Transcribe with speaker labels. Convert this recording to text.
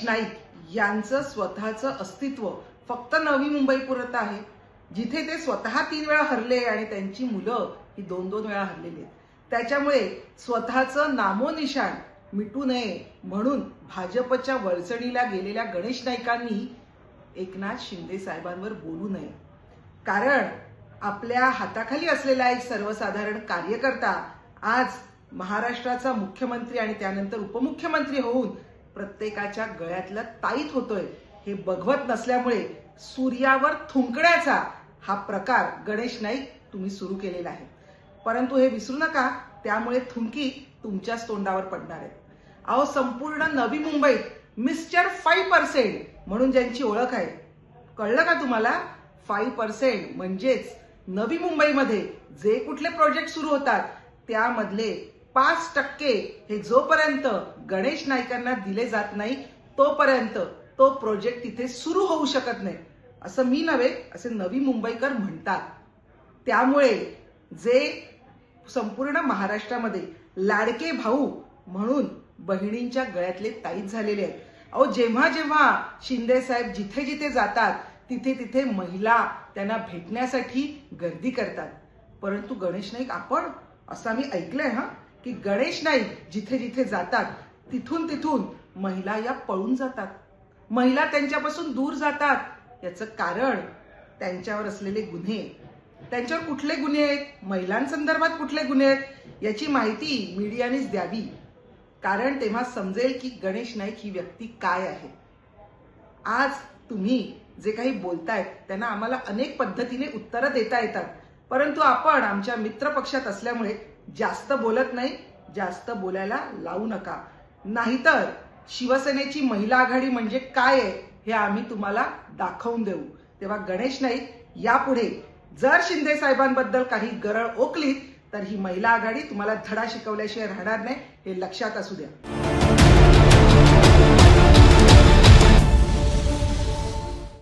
Speaker 1: नाईक यांचं स्वतःचं अस्तित्व फक्त नवी मुंबईपुरतं आहे, जिथे ते स्वतः 3 वेळा हरले आणि त्यांची मुलं ही 2-2 वेळा हरलेली आहेत. त्याच्यामुळे स्वतःचं नामोनिशाण मिटू नये म्हणून भाजपच्या वळचणीला गेलेल्या गणेश नाईकांनी एकनाथ शिंदे साहेबांवर बोलू नये. कारण आपल्या हाताखाली असलेला एक सर्वसाधारण कार्यकर्ता आज महाराष्ट्राचा मुख्यमंत्री आणि त्यानंतर उपमुख्यमंत्री होऊन प्रत्येकाच्या गळ्यातलं ताईत होतोय हे बघवत नसल्यामुळे सूर्यावर थुंकण्याचा हा प्रकार गणेश नाईक तुम्ही सुरू केलेला आहे. परंतु हे विसरू नका, त्यामुळे थुंकी तुमच्याच तोंडावर पडणार आहेत. अहो, संपूर्ण नवी मुंबईत मिस्टर 5% म्हणून ज्यांची ओळख आहे, कळलं का तुम्हाला? 5% म्हणजेच नवी मुंबईमध्ये जे कुठले प्रोजेक्ट सुरू होतात त्यामधले 5% हे जोपर्यंत गणेश नाईकांना दिले जात नाही तोपर्यंत तो प्रोजेक्ट तिथे सुरू होऊ शकत नाही. असं मी नव्हे, असे नवी मुंबईकर म्हणतात. त्यामुळे जे संपूर्ण महाराष्ट्रामध्ये लाडके भाऊ म्हणून बहिणींच्या गळ्यातले ताईत झालेले आहेत. अहो, जेव्हा जेव्हा शिंदे साहेब जिथे जिथे जातात तिथे तिथे महिला त्यांना भेटण्यासाठी गर्दी करतात. परंतु गणेश नाईक, आपण असं आम्ही ऐकलंय की गणेश नाईक जिथे जिथे जातात तिथून तिथून महिला या पळून जातात, महिला त्यांच्यापासून दूर जातात. याचं कारण त्यांच्यावर असलेले गुन्हे. त्यांच्यावर कुठले गुन्हे आहेत, महिलांसंदर्भात कुठले गुन्हे आहेत याची माहिती मीडियानेच द्यावी. कारण तेव्हा समजेल की गणेश नाईक ही व्यक्ती काय आहे. आज तुम्ही जे काही बोलतायत त्यांना आम्हाला अनेक पद्धतीने उत्तरं देता येतात, परंतु आपण आमच्या मित्र पक्षात असल्यामुळे जास्त बोलत नाही. जास्त बोलायला लावू नका, नाहीतर शिवसेनेची महिला आघाडी म्हणजे काय आहे हे आम्ही तुम्हाला दाखवून देऊ. तेव्हा गणेश नाईक, यापुढे जर शिंदे साहेबांबद्दल काही गरळ ओकलीत तर ही महिला आघाडी तुम्हाला धडा शिकवल्याशिवाय राहणार नाही, हे लक्षात असू द्या.